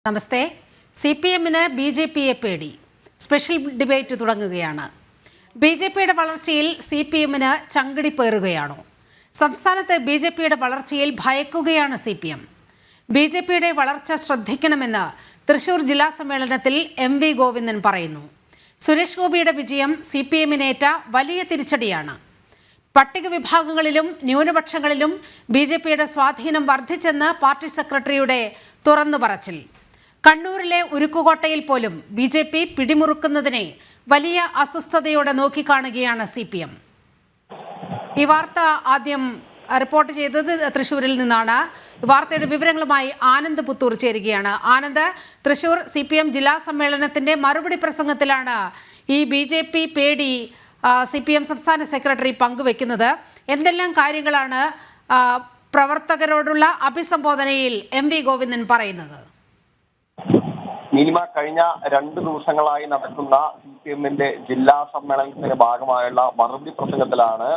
നമസ്തേ. CPM-ന് BJP-യെ പേടി. Special debate തുടങ്ങുകയാണ്. BJP-യുടെ വളർച്ചയിൽ CPM-ന് ചങ്കിടി പേറുകയാണോ? സംസ്ഥാനത്ത് BJP-യുടെ വളർച്ചയിൽ ഭയക്കുകയാണ് CPM. BJP-യുടെ വളർച്ച ശ്രദ്ധിക്കണമെന്ന് തൃശൂർ ജില്ലാ സമ്മേളനത്തിൽ MV ഗോവിന്ദൻ പറയുന്നു. സുരേഷ് ഗോപിയുടെ വിജയം CPM-നേറ്റ വലിയ തിരിച്ചടിയാണ്. പട്ടിക വിഭാഗങ്ങളിലും ന്യൂനപക്ഷങ്ങളിലും BJP-യുടെ സ്വാധീനം വർദ്ധിച്ചെന്ന് പാർട്ടി സെക്രട്ടറിയുടെ തുറന്നു പറച്ചിൽ. കണ്ണൂരിലെ ഉരുക്കുകോട്ടയിൽ പോലും BJP പിടിമുറുക്കുന്നതിനെ വലിയ അസ്വസ്ഥതയോടെ നോക്കിക്കാണുകയാണ് CPM. ഈ വാർത്ത ആദ്യം റിപ്പോർട്ട് ചെയ്തത് തൃശ്ശൂരിൽ നിന്നാണ്. വാർത്തയുടെ വിവരങ്ങളുമായി ആനന്ദ് പുത്തൂർ ചേരുകയാണ്. ആനന്ദ്, തൃശ്ശൂർ CPM ജില്ലാ സമ്മേളനത്തിന്റെ മറുപടി പ്രസംഗത്തിലാണ് ഈ BJP പേടി CPM സംസ്ഥാന സെക്രട്ടറി പങ്കുവെക്കുന്നത്. എന്തെല്ലാം കാര്യങ്ങളാണ് പ്രവർത്തകരോടുള്ള അഭിസംബോധനയിൽ MV ഗോവിന്ദൻ പറയുന്നത്? നീലിമ, കഴിഞ്ഞ 2 ദിവസങ്ങളായി നടക്കുന്ന CPM-ന്റെ ജില്ലാ സമ്മേളനത്തിന്റെ ഭാഗമായുള്ള മറുപടി പ്രസംഗത്തിലാണ്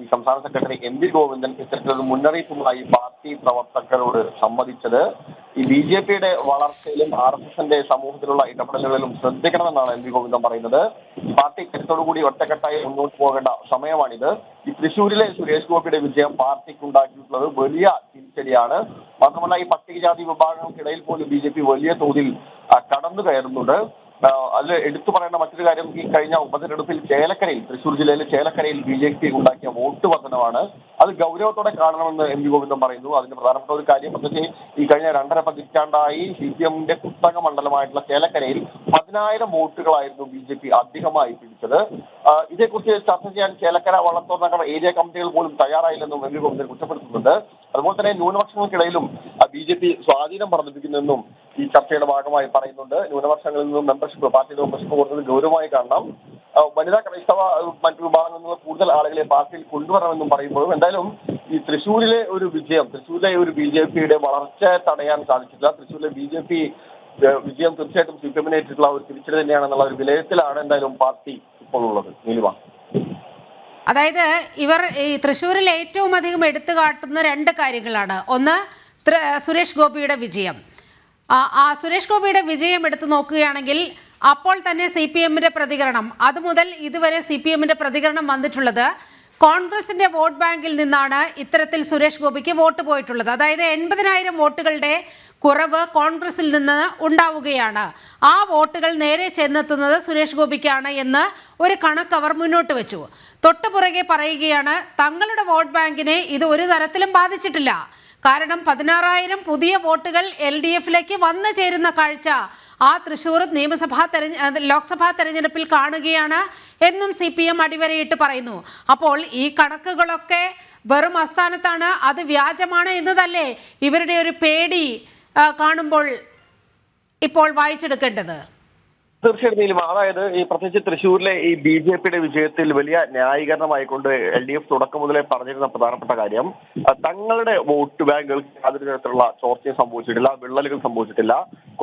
ഈ സംസ്ഥാന സെക്രട്ടറി MV ഗോവിന്ദൻ ഇത്തരത്തിലൊരു മുന്നറിയിപ്പുമായി പാർട്ടി പ്രവർത്തകരോട് സംവദിച്ചത്. ഈ BJP-യുടെ വളർച്ചയിലും RSSന്റെ സമൂഹത്തിലുള്ള ഇടപെടലുകളിലും ശ്രദ്ധിക്കണമെന്നാണ് MV ഗോവിന്ദൻ പറയുന്നത്. പാർട്ടി കരുത്തോടുകൂടി ഒറ്റക്കെട്ടായി മുന്നോട്ട് പോകേണ്ട സമയമാണിത്. ഈ തൃശ്ശൂരിലെ സുരേഷ് ഗോപിയുടെ വിജയം പാർട്ടിക്ക് ഉണ്ടാക്കിയിട്ടുള്ളത് വലിയ തിരിച്ചടിയാണ്. മാത്രമല്ല, ഈ പട്ടികജാതി വിഭാഗങ്ങൾക്കിടയിൽ പോലും BJP വലിയ തോതിൽ കടന്നു കയറുന്നുണ്ട്. അതിൽ എടുത്തു പറയേണ്ട മറ്റൊരു കാര്യം, ഈ കഴിഞ്ഞ ഉപതെരഞ്ഞെടുപ്പിൽ ചേലക്കരയിൽ, തൃശ്ശൂർ ജില്ലയിലെ ചേലക്കരയിൽ BJP ഉണ്ടാക്കിയ വോട്ട് വർധനമാണ്. അത് ഗൗരവത്തോടെ കാണണമെന്ന് MV ഗോവിന്ദൻ പറയുന്നു. അതിന്റെ പ്രധാനപ്പെട്ട ഒരു കാര്യം, പ്രത്യേകിച്ച് ഈ കഴിഞ്ഞ 2.5 പതിറ്റാണ്ടായി CPM-ന്റെ കുത്തക മണ്ഡലമായിട്ടുള്ള ചേലക്കരയിൽ 10,000 വോട്ടുകളായിരുന്നു BJP അധികമായി പിടിച്ചത്. ഇതേക്കുറിച്ച് ചർച്ച ചെയ്യാൻ ചേലക്കര വള്ളത്തോർ ഏരിയ കമ്മിറ്റികൾ പോലും തയ്യാറായില്ലെന്നും MV ഗോവിന്ദൻ കുറ്റപ്പെടുത്തുന്നുണ്ട്. അതുപോലെ തന്നെ ന്യൂനപക്ഷങ്ങൾക്കിടയിലും BJP സ്വാധീനം വർദ്ധിപ്പിക്കുന്നെന്നും ഈ ചർച്ചയുടെ ഭാഗമായി പറയുന്നുണ്ട്. ന്യൂനപക്ഷങ്ങളിൽ നിന്നും പാർട്ടിയുടെ മെമ്പർഷിപ്പ് കൊടുത്തത് ഗൗരവമായി കാണണം. വനിതാ, ക്രൈസ്തവ, മറ്റു വിഭാഗങ്ങളിൽ നിന്ന് കൂടുതൽ ആളുകളെ പാർട്ടിയിൽ കൊണ്ടുവരണമെന്നും പറയുമ്പോഴും എന്തായാലും ഈ തൃശ്ശൂരിലെ ഒരു വിജയം, തൃശ്ശൂരിലെ ഒരു BJP-യുടെ വളർച്ച തടയാൻ സാധിച്ചില്ല. തൃശ്ശൂരിലെ BJP വിജയം തീർച്ചയായിട്ടും CPM-നേറ്റിട്ടുള്ള ഒരു തിരിച്ചടി തന്നെയാണെന്നുള്ള ഒരു വിലയിരുത്തലാണ് എന്തായാലും പാർട്ടി ഇപ്പോൾ ഉള്ളത്. നീലിമ, അതായത് ഇവർ ഈ തൃശ്ശൂരിൽ ഏറ്റവും അധികം എടുത്തു കാട്ടുന്ന 2 കാര്യങ്ങളാണ്. ഒന്ന്, സുരേഷ് ഗോപിയുടെ വിജയം. സുരേഷ് ഗോപിയുടെ വിജയം എടുത്തു നോക്കുകയാണെങ്കിൽ അപ്പോൾ തന്നെ CPM-ന്റെ പ്രതികരണം, അതുമുതൽ ഇതുവരെ CPM-ന്റെ പ്രതികരണം വന്നിട്ടുള്ളത് കോൺഗ്രസിന്റെ വോട്ട് ബാങ്കിൽ നിന്നാണ് ഇത്തരത്തിൽ സുരേഷ് ഗോപിക്ക് വോട്ട് പോയിട്ടുള്ളത്. അതായത് 80,000 വോട്ടുകളുടെ കുറവ് കോൺഗ്രസിൽ നിന്ന് ഉണ്ടാവുകയാണ്. ആ വോട്ടുകൾ നേരെ ചെന്നെത്തുന്നത് സുരേഷ് ഗോപിക്കാണ് എന്ന് ഒരു കണക്ക് അവർ മുന്നോട്ട് വെച്ചു. തൊട്ടുപുറകെ പറയുകയാണ്, തങ്ങളുടെ വോട്ട് ബാങ്കിനെ ഇത് ഒരു തരത്തിലും ബാധിച്ചിട്ടില്ല. കാരണം 16,000 പുതിയ വോട്ടുകൾ LDF-ലേക്ക് വന്നു ചേരുന്ന കാഴ്ച ആ തൃശ്ശൂർ ലോക്സഭാ തെരഞ്ഞെടുപ്പിൽ കാണുകയാണ് എന്നും CPM അടിവരയിട്ട് പറയുന്നു. അപ്പോൾ ഈ കണക്കുകളൊക്കെ വെറും അസ്ഥാനത്താണ്, അത് വ്യാജമാണ് എന്നതല്ലേ ഇവരുടെ ഒരു പേടി കാണുമ്പോൾ ഇപ്പോൾ വായിച്ചെടുക്കേണ്ടത്? തീർച്ചയായിട്ടും നീലിമ, അതായത് ഈ പ്രത്യേകിച്ച് തൃശ്ശൂരിലെ ഈ BJP-യുടെ വിജയത്തിൽ വലിയ ന്യായീകരണമായിക്കൊണ്ട് LDF തുടക്കം മുതലേ പറഞ്ഞിരുന്ന പ്രധാനപ്പെട്ട കാര്യം, തങ്ങളുടെ വോട്ട് ബാങ്കുകൾക്ക് യാതൊരു തരത്തിലുള്ള ചോർച്ചയും സംഭവിച്ചിട്ടില്ല, വിള്ളലുകൾ സംഭവിച്ചിട്ടില്ല.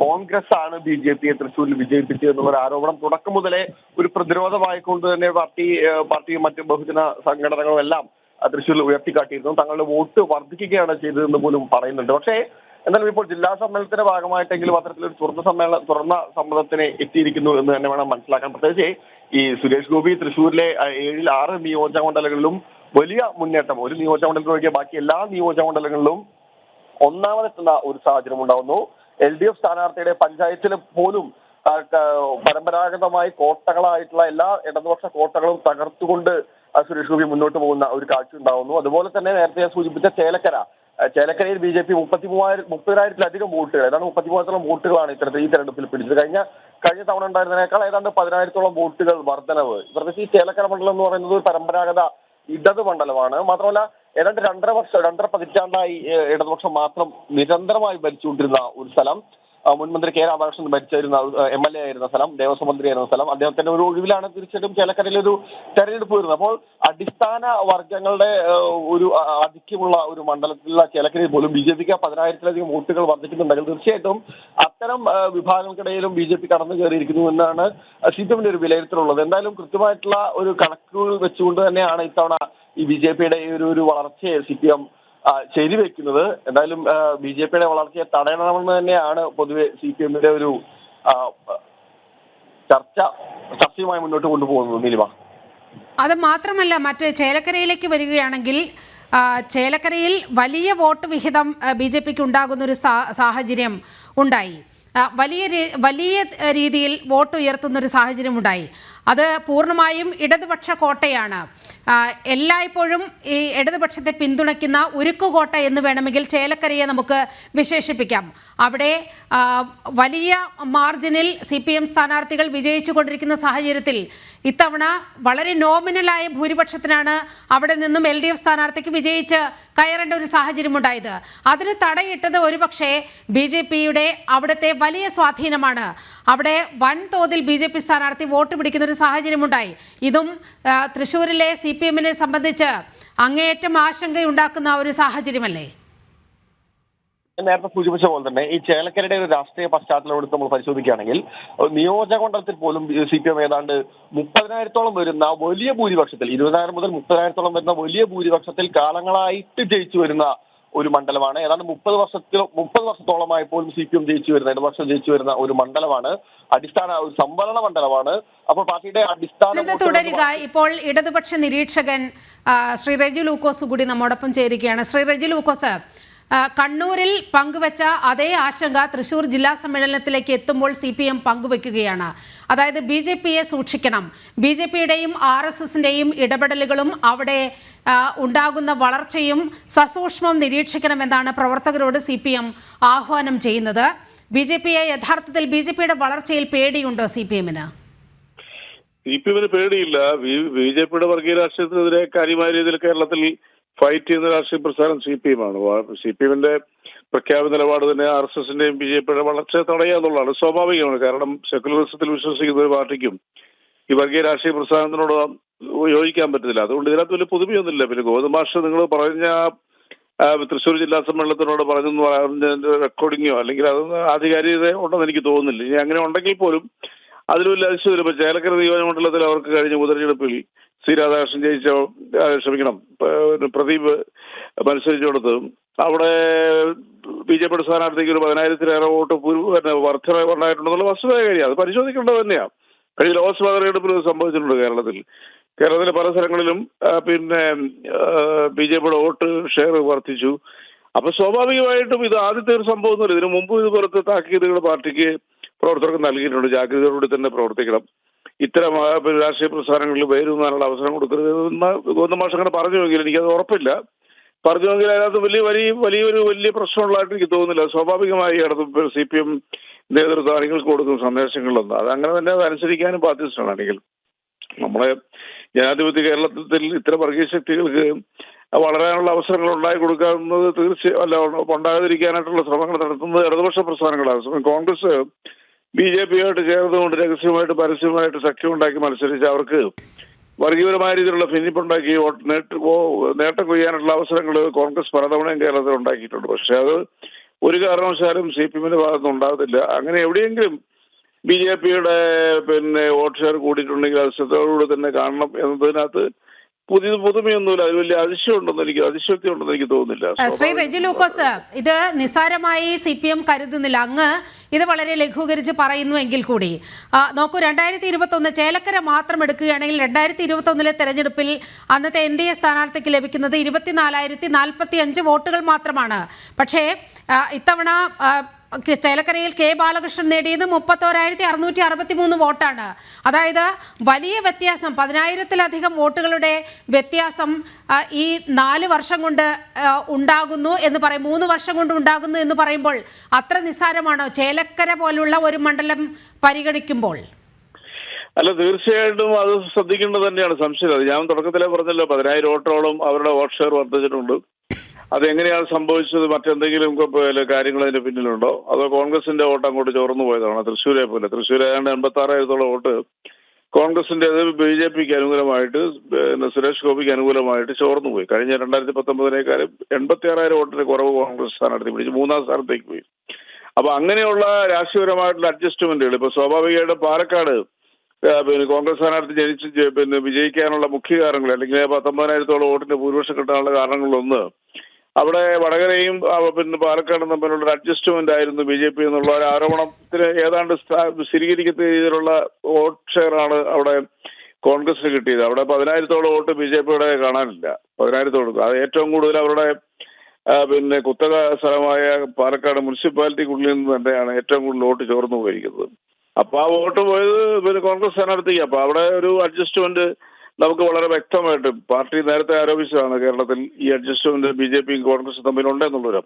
കോൺഗ്രസ് ആണ് BJP-യെ തൃശ്ശൂരിൽ വിജയിപ്പിച്ചത് എന്നുള്ള ആരോപണം തുടക്കം മുതലേ ഒരു പ്രതിരോധമായിക്കൊണ്ട് തന്നെ പാർട്ടിയും മറ്റ് ബഹുജന സംഘടനകളും എല്ലാം തൃശ്ശൂരിൽ ഉയർത്തിക്കാട്ടിയിരുന്നു. തങ്ങളുടെ വോട്ട് വർദ്ധിക്കുകയാണ് ചെയ്തതെന്ന് പോലും പറയുന്നുണ്ട്. പക്ഷേ എന്നാലും ഇപ്പോൾ ജില്ലാ സമ്മേളനത്തിന്റെ ഭാഗമായിട്ടെങ്കിലും അത്തരത്തിലൊരു തുറന്ന സമ്മതത്തിന് എത്തിയിരിക്കുന്നു എന്ന് തന്നെ വേണം മനസ്സിലാക്കാൻ. പ്രത്യേകിച്ച് ഈ സുരേഷ് ഗോപി തൃശ്ശൂരിലെ 7-6 നിയോജകമണ്ഡലങ്ങളിലും വലിയ മുന്നേറ്റം, ഒരു നിയോജകമണ്ഡലത്തിൽ ഒഴികെ ബാക്കി എല്ലാ നിയോജകമണ്ഡലങ്ങളിലും ഒന്നാമതെത്തുന്ന ഒരു സാഹചര്യം ഉണ്ടാവുന്നു. LDF സ്ഥാനാർത്ഥിയുടെ പഞ്ചായത്തിൽ പോലും പരമ്പരാഗതമായി കോട്ടകളായിട്ടുള്ള എല്ലാ ഇടതുപക്ഷ കോട്ടകളും തകർത്തുകൊണ്ട് സുരേഷ് ഗോപി മുന്നോട്ട് പോകുന്ന ഒരു കാഴ്ച ഉണ്ടാവുന്നു. അതുപോലെ തന്നെ നേരത്തെ സൂചിപ്പിച്ച ചേലക്കരയിൽ BJP 30,000-ലധികം വോട്ടുകൾ, ഏതാണ്ട് 33,000 വോട്ടുകളാണ് ഈ തെരഞ്ഞെടുപ്പിൽ പിടിച്ചത്. കഴിഞ്ഞ തവണ ഉണ്ടായിരുന്നതിനേക്കാൾ ഏതാണ്ട് 10,000-ഓളം വോട്ടുകൾ വർധനവ്. പ്രത്യേകിച്ച് ഈ ചേലക്കര മണ്ഡലം എന്ന് പറയുന്നത് ഒരു പരമ്പരാഗത ഇടത് മണ്ഡലമാണ്. മാത്രമല്ല ഏതാണ്ട് 2.5 പതിറ്റാണ്ടായി ഇടതുപക്ഷം മാത്രം നിരന്തരമായി ഭരിച്ചുകൊണ്ടിരുന്ന ഒരു സ്ഥലം. മുൻ മന്ത്രി കെ രാധാകൃഷ്ണൻ ഭരിച്ചിരുന്ന MLA ആയിരുന്ന സ്ഥലം, ദേവസ്വം മന്ത്രിയായിരുന്ന സ്ഥലം. അദ്ദേഹത്തിന്റെ ഒരു ഒഴിവിലാണ് തീർച്ചയായിട്ടും ചേലക്കരയിൽ ഒരു തെരഞ്ഞെടുപ്പ് വരുന്നത്. അപ്പോൾ അടിസ്ഥാന വർഗങ്ങളുടെ ഒരു ആധിക്യമുള്ള ഒരു മണ്ഡലത്തിലുള്ള ചേലക്കരയിൽ പോലും BJPക്ക് 10,000-ലധികം വോട്ടുകൾ വർദ്ധിക്കുന്നുണ്ടെങ്കിൽ തീർച്ചയായിട്ടും അത്തരം വിഭാഗങ്ങൾക്കിടയിലും BJP കടന്നു കയറിയിരിക്കുന്നു എന്നാണ് CPM-ന്റെ ഒരു വിലയിരുത്തലുള്ളത്. എന്തായാലും കൃത്യമായിട്ടുള്ള ഒരു കണക്കുകൾ വെച്ചുകൊണ്ട് തന്നെയാണ് ഇത്തവണ ഈ BJPയുടെ ഈ ഒരു വളർച്ചയെ CPM ശരിവെക്കുന്നത്. എന്തായാലും BJPയുടെ വളർച്ചയെ തടയണമെന്ന് തന്നെയാണ് പൊതുവെ CPM-ന്റെ ഒരു ചർച്ചയുമായി മുന്നോട്ട് കൊണ്ടുപോകുന്നത്. നീലിമ, അത് മാത്രമല്ല, മറ്റ് ചേലക്കരയിലേക്ക് വരികയാണെങ്കിൽ ചേലക്കരയിൽ വലിയ വോട്ട് വിഹിതം BJPക്ക് ഉണ്ടാകുന്ന ഒരു സാഹചര്യം ഉണ്ടായി. വലിയ രീതിയിൽ വോട്ട് ഉയർത്തുന്നൊരു സാഹചര്യമുണ്ടായി. അത് പൂർണ്ണമായും ഇടതുപക്ഷ കോട്ടയാണ്. എല്ലായ്പ്പോഴും ഈ ഇടതുപക്ഷത്തെ പിന്തുണയ്ക്കുന്ന ഉരുക്കുകോട്ട എന്ന് വേണമെങ്കിൽ ചേലക്കരയെ നമുക്ക് വിശേഷിപ്പിക്കാം. അവിടെ വലിയ മാർജിനിൽ CPM സ്ഥാനാർത്ഥികൾ വിജയിച്ചു കൊണ്ടിരിക്കുന്ന സാഹചര്യത്തിൽ ഇത്തവണ വളരെ നോമിനലായ ഭൂരിപക്ഷത്തിനാണ് അവിടെ നിന്നും LDF സ്ഥാനാർത്ഥിക്ക് വിജയിച്ച് കയറേണ്ട ഒരു സാഹചര്യമുണ്ടായത്. അതിന് തടയിട്ടത് ഒരുപക്ഷെ BJPയുടെ അവിടുത്തെ വലിയ സ്വാധീനമാണ്. അവിടെ വൻതോതിൽ BJP സ്ഥാനാർത്ഥി വോട്ട് പിടിക്കുന്ന ഒരു സാഹചര്യമുണ്ടായി. ഇതും തൃശ്ശൂരിലെ CPM-നെ സംബന്ധിച്ച് അങ്ങേയറ്റം ആശങ്കയുണ്ടാക്കുന്ന ഒരു സാഹചര്യമല്ലേ? നേരത്തെ സൂചിപ്പിച്ച പോലെ തന്നെ ഈ ചേലക്കരയുടെ ഒരു രാഷ്ട്രീയ പശ്ചാത്തലം എടുത്ത് നമ്മൾ പരിശോധിക്കുകയാണെങ്കിൽ നിയോജക മണ്ഡലത്തിൽ പോലും CPM ഏതാണ്ട് 30,000-ഓളം വരുന്ന വലിയ ഭൂരിപക്ഷത്തിൽ, 20,000 മുതൽ 30,000-ഓളം വരുന്ന വലിയ ഭൂരിപക്ഷത്തിൽ കാലങ്ങളായിട്ട് ജയിച്ചു വരുന്ന ഒരു മണ്ഡലമാണ്. ഏതാണ്ട് 30 വർഷത്തോളമായി പോലും CPM ജയിച്ചു വരുന്ന, ഇടതുപക്ഷം ജയിച്ചു വരുന്ന ഒരു മണ്ഡലമാണ്. അടിസ്ഥാന ഒരു സംവരണ മണ്ഡലമാണ്. അപ്പോൾ പാർട്ടിയുടെ അടിസ്ഥാന തുടരുക. ഇപ്പോൾ ഇടതുപക്ഷ നിരീക്ഷകൻ ശ്രീ റെജി ലൂക്കോസ് കൂടി നമ്മോടൊപ്പം ചേരുകയാണ്. ശ്രീ റെജി ലൂക്കോസ്, കണ്ണൂരിൽ പങ്കുവച്ച അതേ ആശങ്ക തൃശ്ശൂർ ജില്ലാ സമ്മേളനത്തിലേക്ക് എത്തുമ്പോൾ CPM പങ്കുവെക്കുകയാണ്. അതായത് BJPയെ സൂക്ഷിക്കണം, BJPയുടെയും RSSന്റെയും ഇടപെടലുകളും അവിടെ ഉണ്ടാകുന്ന വളർച്ചയും സസൂക്ഷ്മം നിരീക്ഷിക്കണമെന്നാണ് പ്രവർത്തകരോട് CPM ആഹ്വാനം ചെയ്യുന്നത്. BJPയെ യഥാർത്ഥത്തിൽ BJPയുടെ വളർച്ചയിൽ പേടിയുണ്ടോ CPM-ന്? CPM-ന് പേടിയില്ല. BJPയുടെ വർഗീയ രാഷ്ട്രീയത്തിനെതിരെ കാര്യമായ രീതിയിൽ കേരളത്തിൽ ഫൈറ്റ് ചെയ്യുന്ന രാഷ്ട്രീയ പ്രസ്ഥാനം CPM-ആണ്. CPM-ന്റെ പ്രഖ്യാപിത നിലപാട് തന്നെ RSSന്റെയും BJPയുടെ വളർച്ചയെ തടയുക എന്നുള്ളതാണ്. സ്വാഭാവികമാണ്. കാരണം സെക്കുലറിസത്തിൽ വിശ്വസിക്കുന്ന ഒരു പാർട്ടിക്കും ഈ വർഗീയ രാഷ്ട്രീയ പ്രസ്ഥാനത്തിനോട് യോജിക്കാൻ പറ്റത്തില്ല. അതുകൊണ്ട് ഇതിനകത്ത് വലിയ പുതുമയൊന്നുമില്ല. പിന്നെ ഗോതമാഷ് നിങ്ങൾ പറഞ്ഞ തൃശ്ശൂർ ജില്ലാ സമ്മേളനത്തിനോട് പറഞ്ഞെന്ന് പറയുന്നതിന്റെ റെക്കോർഡിങ്ങോ അല്ലെങ്കിൽ അതൊന്നും ആധികാരികത ഉണ്ടെന്ന് എനിക്ക് തോന്നുന്നില്ല. ഇനി അങ്ങനെ ഉണ്ടെങ്കിൽ പോലും അതിൽ വലിയ അതിശയമില്ല. ഇപ്പൊ ചേലക്കര നിയോജകമണ്ഡലത്തിൽ അവർക്ക് കഴിഞ്ഞ ഉപതെരഞ്ഞെടുപ്പിൽ C. രാധാകൃഷ്ണൻ പ്രദീപ് മത്സരിച്ചെടുത്ത് അവിടെ BJPയുടെ സ്ഥാനാർത്ഥിക്ക് ഒരു 10,000-ലേറെ വോട്ട് വർധന ഉണ്ടായിട്ടുണ്ടെന്നുള്ള വസ്തുതയ കാര്യം. അത് പരിശോധിക്കേണ്ടത് തന്നെയാണ്. കഴിഞ്ഞ ലോക്സഭാ തെരഞ്ഞെടുപ്പിൽ സംഭവിച്ചിട്ടുണ്ട് കേരളത്തിലെ പല സ്ഥലങ്ങളിലും. പിന്നെ BJPയുടെ വോട്ട് ഷെയർ വർദ്ധിച്ചു. അപ്പൊ സ്വാഭാവികമായിട്ടും ഇത് ആദ്യത്തെ ഒരു സംഭവമൊന്നുമില്ല. ഇതിനു മുമ്പ് ഇതുപോലത്തെ താക്കീതുകൾ പാർട്ടിക്ക് പ്രവർത്തകർക്ക് നൽകിയിട്ടുണ്ട്. ജാഗ്രതയോടുകൂടി തന്നെ പ്രവർത്തിക്കണം, ഇത്തരം രാഷ്ട്രീയ പ്രസ്ഥാനങ്ങളിൽ വേരുന്നാനുള്ള അവസരം കൊടുക്കരുതെന്ന് ഗോതമാഷ് അങ്ങനെ പറഞ്ഞുവെങ്കിൽ എനിക്കത് ഉറപ്പില്ല. പറഞ്ഞുവെങ്കിൽ അതിനകത്ത് വലിയ പ്രശ്നമുള്ളതായിട്ട് എനിക്ക് തോന്നുന്നില്ല. സ്വാഭാവികമായി CPM നേതൃത്വം അണികൾക്ക് കൊടുക്കുന്ന സന്ദേശങ്ങളിലൊന്നും അതങ്ങനെ തന്നെ അത് അനുസരിക്കാനും ബാധ്യസ്ഥരാണെങ്കിൽ നമ്മളെ ജനാധിപത്യ കേരളത്തിൽ ഇത്തരം വർഗീയ ശക്തികൾക്ക് വളരാനുള്ള അവസരങ്ങൾ ഉണ്ടായി കൊടുക്കാവുന്നത് ഉണ്ടാകാതിരിക്കാനായിട്ടുള്ള ശ്രമങ്ങൾ നടത്തുന്നത് ഇടതുപക്ഷ പ്രസ്ഥാനങ്ങളാണ്. കോൺഗ്രസ് BJPയുമായിട്ട് ചേർന്നുകൊണ്ട് രഹസ്യമായിട്ട് പരസ്യമായിട്ട് സഖ്യം ഉണ്ടാക്കി മത്സരിച്ച് അവർക്ക് വർഗീയപരമായ രീതിയിലുള്ള ഭിന്നിപ്പുണ്ടാക്കി നേട്ടം കൊയ്യാനുള്ള അവസരങ്ങൾ കോൺഗ്രസ് പലതവണയും കേരളത്തിൽ ഉണ്ടാക്കിയിട്ടുണ്ട്. പക്ഷെ അത് ഒരു കാരണവശാലും CPM-ന്റെ ഭാഗത്തുനിന്ന് ഉണ്ടാകത്തില്ല. അങ്ങനെ എവിടെയെങ്കിലും BJPയുടെ വോട്ട് ഷെയർ കൂടിയിട്ടുണ്ടെങ്കിൽ അത് ശ്രദ്ധയോടുകൂടി തന്നെ കാണണം എന്നതിനകത്ത് പുതുമയൊന്നുമില്ല. അത് വലിയ അതിശയോക്തി ഉണ്ടെന്ന് എനിക്ക് തോന്നുന്നില്ല. ശ്രീ റെജി ലൂക്കോസ്, ഇത് നിസ്സാരമായി CPM കരുതുന്നില്ല. അങ്ങ് ഇത് വളരെ ലഘൂകരിച്ച് പറയുന്നു എങ്കിൽ കൂടി നോക്കൂ, 2021 ചേലക്കര മാത്രം എടുക്കുകയാണെങ്കിൽ 2021 തെരഞ്ഞെടുപ്പിൽ അന്നത്തെ NDA സ്ഥാനാർത്ഥിക്ക് ലഭിക്കുന്നത് 24,045 വോട്ടുകൾ മാത്രമാണ്. പക്ഷേ ഇത്തവണ ചേലക്കരയിൽ K. ബാലകൃഷ്ണൻ നേടിയത് 31,663 വോട്ടാണ്. അതായത് വലിയ വ്യത്യാസം, 10,000-ലധികം വോട്ടുകളുടെ വ്യത്യാസം ഈ 4 വർഷം കൊണ്ട് ഉണ്ടാകുന്നു എന്ന് 3 വർഷം കൊണ്ട് ഉണ്ടാകുന്നു എന്ന് പറയുമ്പോൾ അത്ര നിസ്സാരമാണോ ചേലക്കര പോലുള്ള ഒരു മണ്ഡലം പരിഗണിക്കുമ്പോൾ? അല്ല, തീർച്ചയായിട്ടും അത് ശ്രദ്ധിക്കേണ്ടത് തന്നെയാണ്. സംശയമില്ല. ഞാൻ തുടക്കത്തിലേ പറഞ്ഞല്ലോ, 10,000 വോട്ടോളം അവരുടെ വോട്ട് ഷെയർ വർദ്ധിച്ചിട്ടുണ്ട്. അതെങ്ങനെയാണ് സംഭവിച്ചത്? മറ്റെന്തെങ്കിലും കാര്യങ്ങൾ അതിന്റെ പിന്നിലുണ്ടോ? അതോ കോൺഗ്രസിന്റെ വോട്ട് അങ്ങോട്ട് ചോർന്നു പോയതാണോ? തൃശ്ശൂരെ പോലെ തൃശ്ശൂർ ഏതാണ്ട് 86,000 വോട്ട് കോൺഗ്രസിന്റെ BJPക്ക് അനുകൂലമായിട്ട്, സുരേഷ് ഗോപിക്ക് അനുകൂലമായിട്ട് ചോർന്നു പോയി. കഴിഞ്ഞ 2019 86,000 വോട്ടിന് കുറവ് കോൺഗ്രസ് സ്ഥാനാർത്ഥി പിടിച്ച് 3ാം സ്ഥാനത്തേക്ക് പോയി. അപ്പൊ അങ്ങനെയുള്ള രാഷ്ട്രീയപരമായിട്ടുള്ള അഡ്ജസ്റ്റ്മെന്റുകൾ ഇപ്പൊ സ്വാഭാവികമായിട്ട് പാലക്കാട് കോൺഗ്രസ് സ്ഥാനാർത്ഥി വിജയിക്കാനുള്ള മുഖ്യ കാരണങ്ങൾ, അല്ലെങ്കിൽ 19,000 വോട്ടിന്റെ ഭൂരിപക്ഷം കിട്ടാനുള്ള കാരണങ്ങളിലൊന്ന് അവിടെ വടകരയും പാലക്കാടും തമ്മിലുള്ള ഒരു അഡ്ജസ്റ്റ്മെന്റ് ആയിരുന്നു BJP എന്നുള്ള ഒരു ആരോപണത്തിന് ഏതാണ്ട് സ്ഥിരീകരിക്കുന്ന രീതിയിലുള്ള വോട്ട് ഷെയർ ആണ് അവിടെ കോൺഗ്രസിന് കിട്ടിയത്. അവിടെ 10,000 വോട്ട് BJPയുടെ കാണാനില്ല. 10,000. അത് ഏറ്റവും കൂടുതൽ അവരുടെ കുത്തക സ്ഥലമായ പാലക്കാട് മുനിസിപ്പാലിറ്റിക്കുള്ളിൽ നിന്ന് തന്നെയാണ് ഏറ്റവും കൂടുതൽ വോട്ട് ചോർന്നു പോയിരിക്കുന്നത്. അപ്പൊ ആ വോട്ട് പോയത് കോൺഗ്രസ് സ്ഥാനാർത്ഥിക്ക്. അപ്പൊ അവിടെ ഒരു അഡ്ജസ്റ്റ്മെന്റ് നമുക്ക് വളരെ വ്യക്തമായിട്ട് പാർട്ടി നേരത്തെ ആരോപിച്ചതാണ് കേരളത്തിൽ ഈ അഡ്ജസ്റ്റ്മെന്റ് BJPയും കോൺഗ്രസും തമ്മിലുണ്ടെന്നുള്ളത്.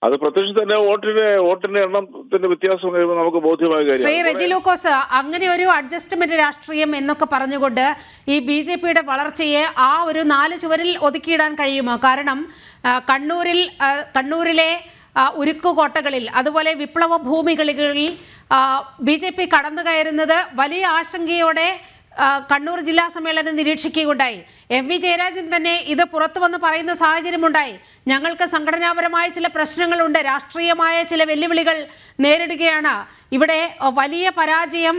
അത് പ്രത്യക്ഷത്തിൽ തന്നെ വോട്ടിന്റെ എണ്ണത്തിന്റെ വ്യത്യാസം കഴിയുമ്പോൾ നമുക്ക് ബോധ്യമായ കാര്യം. ശ്രീ റെജി ലൂക്കോസ്, അങ്ങനെ ഒരു അഡ്ജസ്റ്റ്മെന്റ് രാഷ്ട്രീയം എന്നൊക്കെ പറഞ്ഞുകൊണ്ട് ഈ BJPയുടെ വളർച്ചയെ ആ ഒരു 4 ചുവരിൽ ഒതുക്കിയിടാൻ കഴിയുമോ? കാരണം കണ്ണൂരിലെ ഉരുക്കുകോട്ടകളിൽ, അതുപോലെ വിപ്ലവ ഭൂമികളിൽ BJP കടന്നു കയറുന്നത് വലിയ ആശങ്കയോടെ കണ്ണൂർ ജില്ലാ സമ്മേളനം നിരീക്ഷിക്കുകയുണ്ടായി. MV ജയരാജൻ തന്നെ ഇത് പുറത്തു വന്ന് പറയുന്ന സാഹചര്യമുണ്ടായി. ഞങ്ങൾക്ക് സംഘടനാപരമായ ചില പ്രശ്നങ്ങളുണ്ട്, രാഷ്ട്രീയമായ ചില വെല്ലുവിളികൾ നേരിടുകയാണ്, ഇവിടെ വലിയ പരാജയം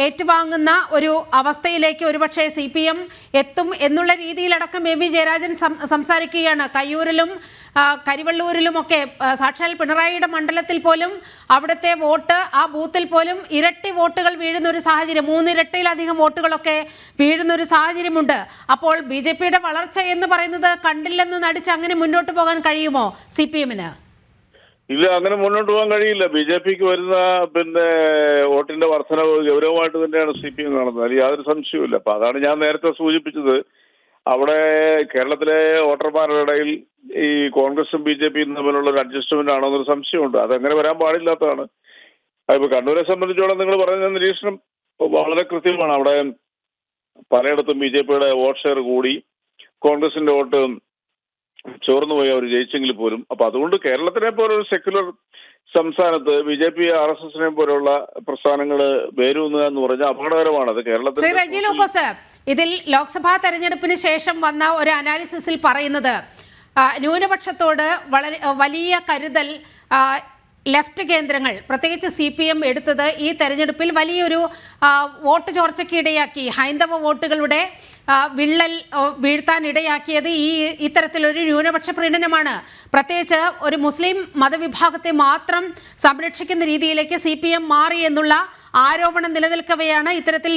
ഏറ്റുവാങ്ങുന്ന ഒരു അവസ്ഥയിലേക്ക് ഒരുപക്ഷെ CPM എത്തും എന്നുള്ള രീതിയിലടക്കം MV ജയരാജൻ സംസാരിക്കുകയാണ്. കയ്യൂരിലും കരിവള്ളൂരിലുമൊക്കെ സാക്ഷാൽ പിണറായിയുടെ മണ്ഡലത്തിൽ പോലും അവിടുത്തെ വോട്ട്, ആ ബൂത്തിൽ പോലും ഇരട്ടി വോട്ടുകൾ വീഴുന്ന ഒരു സാഹചര്യം, 3 ഇരട്ടിയിലധികം വോട്ടുകളൊക്കെ വീഴുന്ന ഒരു സാഹചര്യമുണ്ട്. അപ്പോൾ BJPയുടെ വളർച്ച എന്ന് പറയുന്നത് കണ്ടില്ലെന്ന് നടിച്ച് അങ്ങനെ മുന്നോട്ട് പോകാൻ കഴിയുമോ CPMന്? ഇല്ല, അങ്ങനെ മുന്നോട്ട് പോകാൻ കഴിയില്ല. BJPക്ക് വരുന്ന വോട്ടിന്റെ വർധനവ് ഗൗരവമായിട്ട് തന്നെയാണ് CPM കാണുന്നത്. അതിൽ യാതൊരു സംശയവുമില്ല. അപ്പൊ അതാണ് ഞാൻ നേരത്തെ സൂചിപ്പിച്ചത്. അവിടെ കേരളത്തിലെ വോട്ടർമാരുടെ ഇടയിൽ ഈ കോൺഗ്രസും BJPയും തമ്മിലുള്ള ഒരു അഡ്ജസ്റ്റ്മെന്റ് ആണോ എന്നൊരു സംശയമുണ്ട്. അതങ്ങനെ വരാൻ പാടില്ലാത്തതാണ്. അതിപ്പോ കണ്ണൂരെ സംബന്ധിച്ചോളം നിങ്ങൾ പറഞ്ഞ നിരീക്ഷണം വളരെ കൃത്യമാണ്. അവിടെ പലയിടത്തും BJPയുടെ വോട്ട് ഷെയർ കൂടി, കോൺഗ്രസിന്റെ വോട്ട് ചോർന്നുപോയി അവർ ജയിച്ചെങ്കിൽ പോലും. അപ്പൊ അതുകൊണ്ട് കേരളത്തിനെ പോലൊരു സെക്യുലർ സംസ്ഥാനത്ത് BJP RSSനെ പോലുള്ള പ്രസ്ഥാനങ്ങൾ വേരൂന്നുക എന്ന് പറഞ്ഞാൽ അപകടകരമാണ്. അത് കേരളത്തിൽ. ശ്രീ റെജി ലൂക്കോസ്, ഇതിൽ ലോക്സഭാ തെരഞ്ഞെടുപ്പിന് ശേഷം വന്ന ഒരു അനാലിസിസിൽ പറയുന്നത് ന്യൂനപക്ഷത്തോട് വലിയ കരുതൽ ലെഫ്റ്റ് കേന്ദ്രങ്ങൾ, പ്രത്യേകിച്ച് CPM എടുത്തത് ഈ തെരഞ്ഞെടുപ്പിൽ വലിയൊരു വോട്ട് ചോർച്ചയ്ക്ക് ഇടയാക്കി, ഹൈന്ദവ വോട്ടുകളുടെ വിള്ളൽ വീഴ്ത്താൻ ഇടയാക്കിയത് ഇത്തരത്തിലൊരു ന്യൂനപക്ഷ പ്രീണനമാണ്. പ്രത്യേകിച്ച് ഒരു മുസ്ലിം മതവിഭാഗത്തെ മാത്രം സംരക്ഷിക്കുന്ന രീതിയിലേക്ക് CPM മാറി എന്നുള്ള ആരോപണം നിലനിൽക്കവെയാണ് ഇത്തരത്തിൽ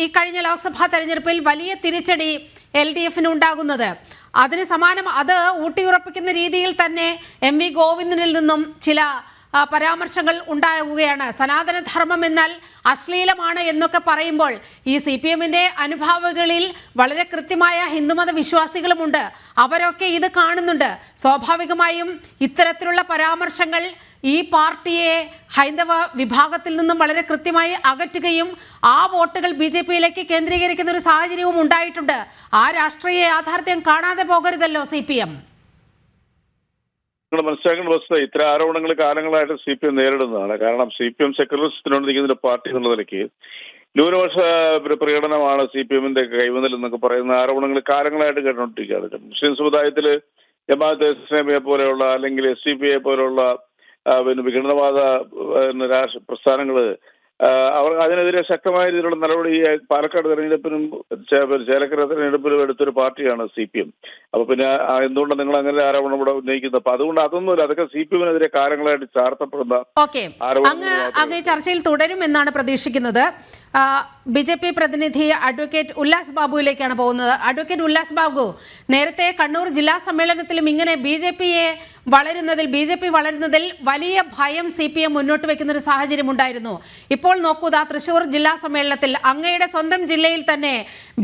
ഈ കഴിഞ്ഞ ലോക്സഭാ തെരഞ്ഞെടുപ്പിൽ വലിയ തിരിച്ചടി LDFന് ഉണ്ടാകുന്നത്. അതിന് സമാനം, അത് ഊട്ടിയുറപ്പിക്കുന്ന രീതിയിൽ തന്നെ MV ഗോവിന്ദനിൽ നിന്നും ചില പരാമർശങ്ങൾ ഉണ്ടാകുകയാണ്. സനാതനധർമ്മം എന്നാൽ അശ്ലീലമാണ് എന്നൊക്കെ പറയുമ്പോൾ ഈ CPMന്റെ അനുഭാവികളിൽ വളരെ കൃത്യമായ ഹിന്ദുമത വിശ്വാസികളുമുണ്ട്. അവരൊക്കെ ഇത് കാണുന്നുണ്ട്. സ്വാഭാവികമായും ഇത്തരത്തിലുള്ള പരാമർശങ്ങൾ ഈ പാർട്ടിയെ ഹൈന്ദവ വിഭാഗത്തിൽ നിന്നും വളരെ കൃത്യമായി അകറ്റുകയും ആ വോട്ടുകൾ BJPയിലേക്ക് കേന്ദ്രീകരിക്കുന്ന ഒരു സാഹചര്യവും ഉണ്ടായിട്ടുണ്ട്. ആ രാഷ്ട്രീയ യാഥാർത്ഥ്യം കാണാതെ പോകരുതല്ലോ CPM. മനസ്സിലാക്കേണ്ട വസ്തുത, ഇത്തരം ആരോപണങ്ങൾ കാലങ്ങളായിട്ട് CPM നേരിടുന്നതാണ്. കാരണം CPM സെക്യുലറിസത്തിനോട് നിൽക്കുന്ന പാർട്ടി എന്നുള്ള നിലയ്ക്ക് ന്യൂനപക്ഷ പ്രകടനമാണ് CPMന്റെ കൈവന്നൽ എന്നൊക്കെ പറയുന്ന ആരോപണങ്ങൾ കാലങ്ങളായിട്ട് കേട്ടുകൊണ്ടിരിക്കുകയാണ്. മുസ്ലിം സമുദായത്തിൽ ജമാഅത്തെ ഇസ്ലാമിയെ പോലെയുള്ള അല്ലെങ്കിൽ SDPയെ പോലെയുള്ള വിഘടനവാദ പ്രസ്ഥാനങ്ങള് അവർ അതിനെതിരെ ശക്തമായ രീതിയിലുള്ള നടപടി പാലക്കാട് തെരഞ്ഞെടുപ്പിനും ചേലക്കര തെരഞ്ഞെടുപ്പിനും എടുത്തൊരു പാർട്ടിയാണ് CPM. അപ്പൊ പിന്നെ എന്തുകൊണ്ട് നിങ്ങൾ അങ്ങനെ ആരോപണം ഇവിടെ ഉന്നയിക്കുന്നത്? അപ്പൊ അതുകൊണ്ട് അതൊന്നുമില്ല, അതൊക്കെ CPMനെതിരെ കാലങ്ങളായിട്ട് ചാർത്തപ്പെടുന്ന അങ്ങ് ചർച്ചയിൽ തുടരുമെന്നാണ് പ്രതീക്ഷിക്കുന്നത്. BJP പ്രതിനിധി അഡ്വക്കേറ്റ് ഉല്ലാസ് ബാബുവിലേക്കാണ് പോകുന്നത്. അഡ്വക്കേറ്റ് ഉല്ലാസ് ബാബു, നേരത്തെ കണ്ണൂർ ജില്ലാ സമ്മേളനത്തിലും ഇങ്ങനെ BJP വളരുന്നതിൽ വലിയ ഭയം CPM മുന്നോട്ട് വെക്കുന്ന ഒരു സാഹചര്യം ഉണ്ടായിരുന്നു. ഇപ്പോൾ നോക്കൂ, തൃശൂർ ജില്ലാ സമ്മേളനത്തിൽ അങ്ങയുടെ സ്വന്തം ജില്ലയിൽ തന്നെ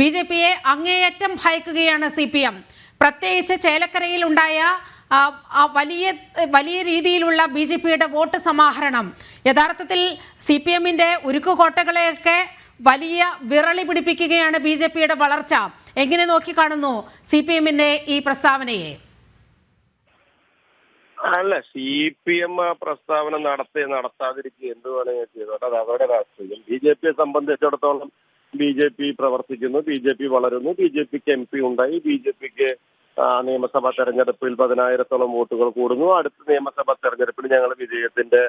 BJPയെ അങ്ങേയറ്റം ഭയക്കുകയാണ് CPM. പ്രത്യേകിച്ച് ചേലക്കരയിൽ ഉണ്ടായ വലിയ രീതിയിലുള്ള BJPയുടെ വോട്ട് സമാഹരണം യഥാർത്ഥത്തിൽ CPMന്റെ ഉരുക്കുകോട്ടകളെയൊക്കെ വലിയ വിറളി പിടിപ്പിക്കുകയാണ് BJPയുടെ വളർച്ച. എങ്ങനെ നോക്കിക്കാണുന്നു CPMന്റെ ഈ പ്രസ്താവനയെ? അല്ല, CPM ആ പ്രസ്താവന നടത്താതിരിക്കുക എന്ത് വേണമെങ്കിൽ ചെയ്തോട്ടെ, അത് അവരുടെ രാഷ്ട്രീയം. BJPയെ സംബന്ധിച്ചിടത്തോളം BJP പ്രവർത്തിക്കുന്നു, BJP വളരുന്നു, BJPക്ക് MP ഉണ്ടായി, BJPക്ക് നിയമസഭാ തെരഞ്ഞെടുപ്പിൽ 10,000-ഓളം വോട്ടുകൾ കൂടുന്നു. അടുത്ത നിയമസഭാ തെരഞ്ഞെടുപ്പിൽ ഞങ്ങൾ വിജയത്തിന്റെ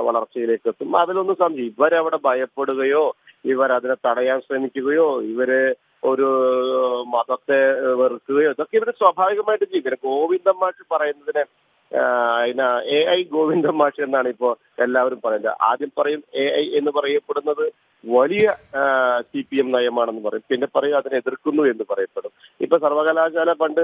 വളർച്ചയിലേക്ക് എത്തും. അതിലൊന്നും സംശയം. ഇവരവിടെ ഭയപ്പെടുകയോ ഇവരതിനെ തടയാൻ ശ്രമിക്കുകയോ ഇവര് ഒരു മതത്തെ വെറുക്കുകയോ ഇതൊക്കെ ഇവര് സ്വാഭാവികമായിട്ട് ചെയ്യും. പിന്നെ ഗോവിന്ദൻ മാഷ് പറയുന്നതിന് AI ഗോവിന്ദൻ മാഷ് എന്നാണ് ഇപ്പോ എല്ലാവരും പറയുന്നത്. ആദ്യം പറയും AI എന്ന് പറയപ്പെടുന്നത് വലിയ CPM നയമാണെന്ന് പറയും, പിന്നെ പറയും അതിനെ എതിർക്കുന്നു എന്ന് പറയപ്പെടും. ഇപ്പൊ സർവകലാശാല പണ്ട്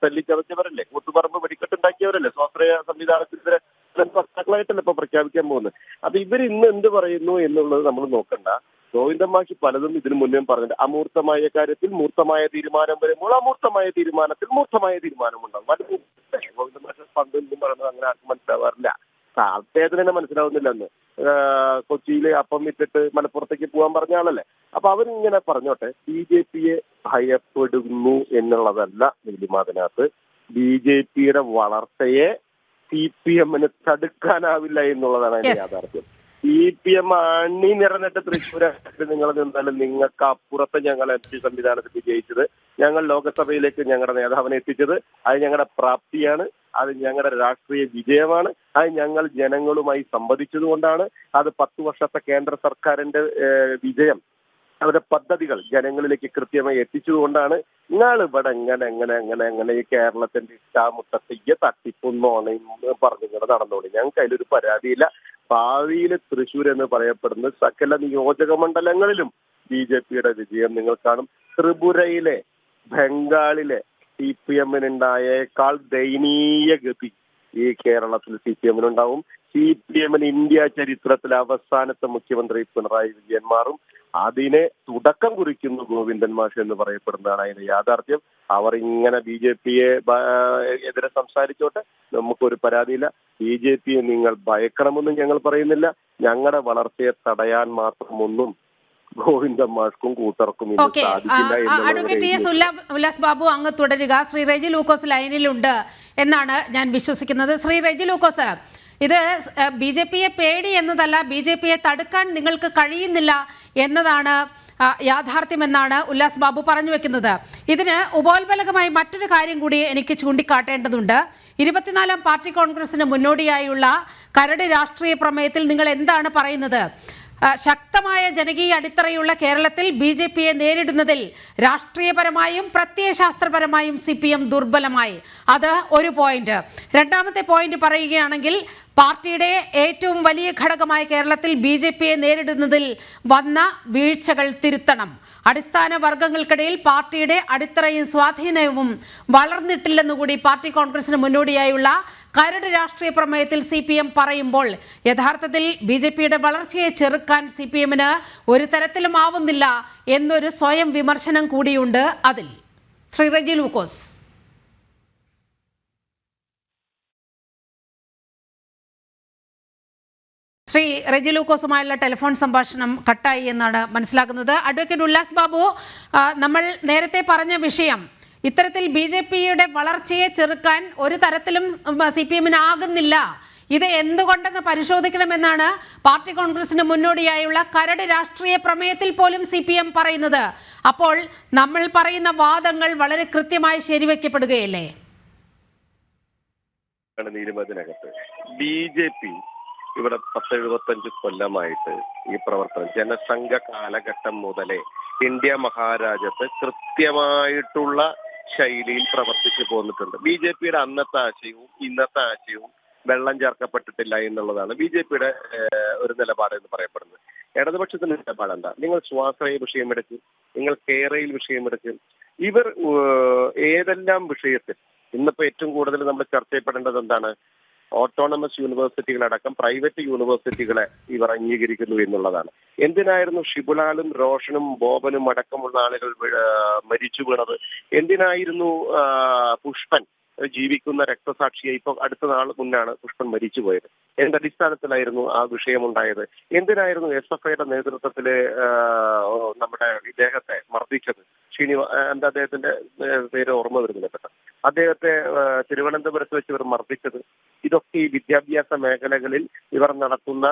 തല്ലിച്ചതച്ചവരല്ലേ, കൂത്തുപറമ്പ് വെടിക്കെട്ടുണ്ടാക്കിയവരല്ലേ, സ്വാശ്രയ സംവിധാനത്തിനെതിരെ വക്താക്കളായിട്ടല്ലേ ഇപ്പൊ പ്രഖ്യാപിക്കാൻ പോകുന്നത്. അപ്പൊ ഇവർ ഇന്ന് എന്ത് പറയുന്നു എന്നുള്ളത് നമ്മൾ നോക്കണ്ട. ഗോവിന്ദൻ മാഷ് പലതും ഇതിനു മുന്നേ പറഞ്ഞിട്ട് അമൂർത്തമായ കാര്യത്തിൽ മൂർത്തമായ തീരുമാനം വരുമ്പോൾ അമൂർത്തമായ തീരുമാനത്തിൽ മൂർത്തമായ തീരുമാനമുണ്ടാകും. ഗോവിന്ദൻ മാഷ് പണ്ട് എന്നും പറയുന്നത് അങ്ങനെ ആർക്കും മനസ്സിലാവാറില്ല. അദ്ദേഹത്തിന് തന്നെ മനസ്സിലാവുന്നില്ലെന്ന്. കൊച്ചിയിലെ അപ്പം വിറ്റിട്ട് മലപ്പുറത്തേക്ക് പോകാൻ പറഞ്ഞ ആളല്ലേ. അപ്പൊ അവരിങ്ങനെ പറഞ്ഞോട്ടെ. BJPയെ ഭയപ്പെടുന്നു എന്നുള്ളതല്ല നീലിമാതിനകത്ത്. BJPയുടെ വളർച്ചയെ CPMന് തടുക്കാനാവില്ല എന്നുള്ളതാണ് അതിന്റെ യാഥാർത്ഥ്യം. CPM അണിനിരന്നിട്ട് തൃശ്ശൂരായിട്ട് നിങ്ങൾ നിന്നാലും നിങ്ങൾക്ക് അപ്പുറത്ത് ഞങ്ങൾ MP സംവിധാനത്തിൽ വിജയിച്ചത്, ഞങ്ങൾ ലോകസഭയിലേക്ക് ഞങ്ങളുടെ നേതാവിനെ എത്തിച്ചത്, അത് ഞങ്ങളുടെ പ്രാപ്തിയാണ്, അത് ഞങ്ങളുടെ രാഷ്ട്രീയ വിജയമാണ്, അത് ഞങ്ങൾ ജനങ്ങളുമായി സംവദിച്ചതുകൊണ്ടാണ്, അത് 10 വർഷത്തെ കേന്ദ്ര സർക്കാരിന്റെ വിജയം, അവരുടെ പദ്ധതികൾ ജനങ്ങളിലേക്ക് കൃത്യമായി എത്തിച്ചതുകൊണ്ടാണ്. നിങ്ങൾ ഇവിടെ എങ്ങനെ ഈ കേരളത്തിന്റെ ഇഷ്ടാമുട്ടത്തിയ തട്ടിപ്പൊന്നോണയും പറഞ്ഞുകൊണ്ട് നടന്നോളി. ഞങ്ങൾക്ക് അതിലൊരു പരാതിയില്ല. ഭാവിയിൽ തൃശ്ശൂർ എന്ന് പറയപ്പെടുന്ന സകല നിയോജക മണ്ഡലങ്ങളിലും BJPയുടെ വിജയം നിങ്ങൾ കാണും. ത്രിപുരയിലെ, ബംഗാളിലെ CPMനുണ്ടായേക്കാൾ ദയനീയ ഗതി ഈ കേരളത്തിൽ CPMനുണ്ടാവും. CPMന് ഇന്ത്യ ചരിത്രത്തിലെ അവസാനത്തെ മുഖ്യമന്ത്രി പിണറായി വിജയൻ മാറും. അതിനെ തുടക്കം കുറിക്കുന്നു ഗോവിന്ദൻ മാഷ് എന്ന് പറയപ്പെടുന്നതാണ് അതിന്റെ യാഥാർത്ഥ്യം. അവർ ഇങ്ങനെ BJPയെ എതിരെ സംസാരിച്ചോട്ടെ, നമുക്കൊരു പരാതിയില്ല. BJPയെ നിങ്ങൾ ഭയക്കണമെന്നും ഞങ്ങൾ പറയുന്നില്ല. ഞങ്ങളുടെ വളർച്ചയെ തടയാൻ മാത്രമൊന്നും ഗോവിന്ദൻ മാഷ്ക്കും കൂട്ടർക്കും സാധിക്കില്ല. ഉല്ലാസ് ബാബു അങ്ങ് തുടരുക. ശ്രീ റെജി ലൂക്കോസ് ലൈനിലുണ്ട് എന്നാണ് ഞാൻ വിശ്വസിക്കുന്നത്. ശ്രീ റെജി ലൂക്കോസ്, ഇത് BJPയെ പേടി എന്നതല്ല, BJPയെ തടുക്കാൻ നിങ്ങൾക്ക് കഴിയുന്നില്ല എന്നതാണ് യാഥാർത്ഥ്യമെന്നാണ് ഉല്ലാസ് ബാബു പറഞ്ഞു വെക്കുന്നത്. ഇതിന് ഉപോത്ബലകമായി മറ്റൊരു കാര്യം കൂടി എനിക്ക് ചൂണ്ടിക്കാട്ടേണ്ടതുണ്ട്. 24ാം പാർട്ടി കോൺഗ്രസിന് മുന്നോടിയായുള്ള കരട് രാഷ്ട്രീയ പ്രമേയത്തിൽ നിങ്ങൾ എന്താണ് പറയുന്നത്? ശക്തമായ ജനകീയ അടിത്തറയുള്ള കേരളത്തിൽ BJPയെ നേരിടുന്നതിൽ രാഷ്ട്രീയപരമായും പ്രത്യയശാസ്ത്രപരമായും CPM ദുർബലമായി. അത് ഒരു പോയിന്റ്. രണ്ടാമത്തെ പോയിന്റ് പറയുകയാണെങ്കിൽ പാർട്ടിയുടെ ഏറ്റവും വലിയ ഘടകമായ കേരളത്തിൽ BJPയെ നേരിടുന്നതിൽ വന്ന വീഴ്ചകൾ തിരുത്തണം. അടിസ്ഥാന വർഗങ്ങൾക്കിടയിൽ പാർട്ടിയുടെ അടിത്തറയും സ്വാധീനവും വളർന്നിട്ടില്ലെന്നുകൂടി പാർട്ടി കോൺഗ്രസിന് മുന്നോടിയായുള്ള കരട് രാഷ്ട്രീയ പ്രമേയത്തിൽ CPM പറയുമ്പോൾ യഥാർത്ഥത്തിൽ BJPയുടെ വളർച്ചയെ ചെറുക്കാൻ CPMന് ഒരു തരത്തിലും ആവുന്നില്ല എന്നൊരു സ്വയം വിമർശനം കൂടിയുണ്ട് അതിൽ. ശ്രീ റെജി ലൂക്കോസ്. ശ്രീ റെജി ലൂക്കോസുമായുള്ള ടെലിഫോൺ സംഭാഷണം കട്ടായി എന്നാണ് മനസ്സിലാക്കുന്നത്. അഡ്വക്കേറ്റ് ഉല്ലാസ് ബാബു, നമ്മൾ നേരത്തെ പറഞ്ഞ വിഷയം, ഇത്തരത്തിൽ BJPയുടെ വളർച്ചയെ ചെറുക്കാൻ ഒരു തരത്തിലും CPMന് ആകുന്നില്ല. ഇത് എന്തുകൊണ്ടെന്ന് പരിശോധിക്കണമെന്നാണ് പാർട്ടി കോൺഗ്രസിന് മുന്നോടിയായുള്ള കരട് രാഷ്ട്രീയ പ്രമേയത്തിൽ പോലും CPM പറയുന്നത്. അപ്പോൾ നമ്മൾ പറയുന്ന വാദങ്ങൾ വളരെ കൃത്യമായി ശരിവെക്കപ്പെടുകയല്ലേ? BJP ഇവിടെ 10-75 കൊല്ലമായിട്ട് ഈ പ്രവർത്തനം ജനസംഘ കാലഘട്ടം മുതലേ ഇന്ത്യ മഹാരാജ്യത്ത് കൃത്യമായിട്ടുള്ള ശൈലിയിൽ പ്രവർത്തിച്ചു പോന്നിട്ടുണ്ട്. BJPയുടെ അന്നത്തെ ആശയവും ഇന്നത്തെ ആശയവും വെള്ളം ചേർക്കപ്പെട്ടിട്ടില്ല എന്നുള്ളതാണ് BJPയുടെ ഒരു നിലപാട് എന്ന് പറയപ്പെടുന്നത്. ഇടതുപക്ഷത്തിന്റെ നിലപാടെന്താ? നിങ്ങൾ സ്വാശ്രയ വിഷയമെടുക്കും, നിങ്ങൾ കേരയിൽ വിഷയമെടുക്കും. ഇവർ ഏതെല്ലാം വിഷയത്തിൽ ഇന്നിപ്പോ ഏറ്റവും കൂടുതൽ നമ്മൾ ചർച്ച ചെയ്യപ്പെടേണ്ടത് എന്താണ്? ഓട്ടോണമസ് യൂണിവേഴ്സിറ്റികളടക്കം പ്രൈവറ്റ് യൂണിവേഴ്സിറ്റികളെ ഇവർ അംഗീകരിക്കുന്നു എന്നുള്ളതാണ്. എന്തിനായിരുന്നു ഷിബുലാലും റോഷനും ബോബനും അടക്കമുള്ള ആളുകൾ മരിച്ചു വീണത്? എന്തിനായിരുന്നു പുഷ്പൻ ജീവിക്കുന്ന രക്തസാക്ഷിയെ ഇപ്പൊ അടുത്ത നാൾ മുന്നാണ് പുഷ്പൻ മരിച്ചുപോയത്. എന്തടിസ്ഥാനത്തിലായിരുന്നു ആ വിഷയമുണ്ടായത്? എന്തിനായിരുന്നു SFIയുടെ നേതൃത്വത്തില് നമ്മുടെ ഇദ്ദേഹത്തെ മർദ്ദിച്ചത്? എന്താ അദ്ദേഹത്തിന്റെ പേര് ഓർമ്മ വരുന്നില്ല പെട്ടെന്ന്. അദ്ദേഹത്തെ തിരുവനന്തപുരത്ത് വെച്ച് ഇവർ മർദ്ദിച്ചത്. ഇതൊക്കെ ഈ വിദ്യാഭ്യാസ മേഖലകളിൽ ഇവർ നടത്തുന്ന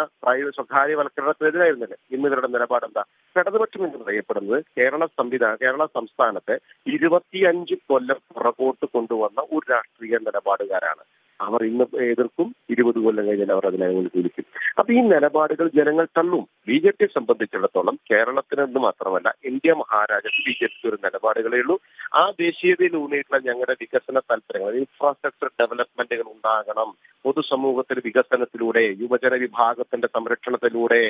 സ്വകാര്യവൽക്കരണത്തിനെതിരായിരുന്നില്ല. ഇന്ന് ഇവരുടെ നിലപാട് എന്താ? ഇടതുപക്ഷം എന്ന് പറയപ്പെടുന്നത് കേരള സംസ്ഥാനത്തെ 25 കൊല്ലം പുറകോട്ട് കൊണ്ടുവന്ന ഒരു രാഷ്ട്രീയ നിലപാടുകാരാണ്. അവർ ഇന്ന് എതിർക്കും, 20 കൊല്ലം കഴിഞ്ഞാൽ അവർ അതിനെ അനുകൂലിക്കും. അപ്പൊ ഈ നിലപാടുകൾ ജനങ്ങൾ തള്ളും. BJPയെ സംബന്ധിച്ചിടത്തോളം കേരളത്തിനെന്ന് മാത്രമല്ല ഇന്ത്യ മഹാരാജ്യത്ത് BJPക്ക് ഒരു നിലപാടുകളേ ഉള്ളൂ. ആ ദേശീയതയിൽ ഊന്നിയിട്ടുള്ള ഞങ്ങളുടെ വികസന താല്പര്യങ്ങൾ, ഇൻഫ്രാസ്ട്രക്ചർ ഡെവലപ്മെന്റുകൾ ഉണ്ടാകണം, പൊതുസമൂഹത്തിൽ വികസനത്തിലൂടെ, യുവജന വിഭാഗത്തിന്റെ സംരക്ഷണത്തിലൂടെ,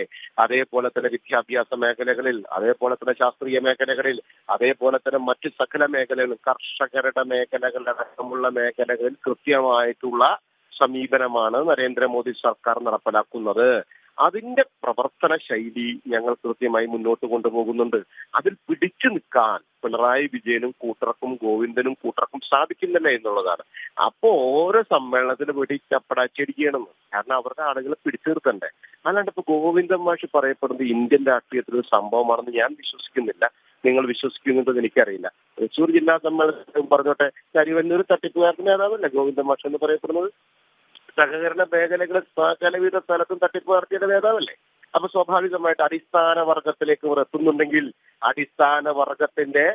അതേപോലെ തന്നെ വിദ്യാഭ്യാസ മേഖലകളിൽ, അതേപോലെ തന്നെ ശാസ്ത്രീയ മേഖലകളിൽ, അതേപോലെ തന്നെ മറ്റ് സകല മേഖലകളിൽ, കർഷകരുടെ മേഖലകളടക്കമുള്ള മേഖലകളിൽ കൃത്യമായിട്ടുള്ള സമീപനമാണ് നരേന്ദ്രമോദി സർക്കാർ നടപ്പിലാക്കുന്നത്. അതിന്റെ പ്രവർത്തന ശൈലി ഞങ്ങൾ കൃത്യമായി മുന്നോട്ട് കൊണ്ടുപോകുന്നുണ്ട്. അതിൽ പിടിച്ചു നിൽക്കാൻ പിണറായി വിജയനും കൂട്ടർക്കും ഗോവിന്ദനും കൂട്ടർക്കും സാധിക്കുന്നില്ല എന്നുള്ളതാണ്. അപ്പോ ഓരോ സമ്മേളനത്തിന് പിടിക്കപ്പെടാച്ചിരിക്കണമെന്ന്, കാരണം അവരുടെ ആളുകളെ പിടിച്ചു നിർത്തണ്ടേ. അല്ലാണ്ട് ഇപ്പൊ ഗോവിന്ദൻ മാഷ് പറയപ്പെടുന്നത് ഇന്ത്യൻ രാഷ്ട്രീയത്തിൽ ഒരു സംഭവമാണെന്ന് ഞാൻ വിശ്വസിക്കുന്നില്ല. നിങ്ങൾ വിശ്വസിക്കുന്നുണ്ടെന്ന് എനിക്കറിയില്ല. തൃശ്ശൂർ ജില്ലാ സമ്മേളനത്തിൽ പറഞ്ഞോട്ടെ, കരിവന്നൂർ തട്ടിപ്പുകാരന്റെ നേതാവല്ലേ ഗോവിന്ദൻ മാഷ് എന്ന് പറയപ്പെടുന്നത്? സഹകരണ മേഖലകളിൽ സകലവിധ സ്ഥലത്തും തട്ടിപ്പ് നടത്തിയുടെ നേതാവല്ലേ? അപ്പൊ സ്വാഭാവികമായിട്ട് അടിസ്ഥാന വർഗത്തിലേക്ക് ഇവർ എത്തുന്നുണ്ടെങ്കിൽ അടിസ്ഥാന വർഗത്തിന്റെ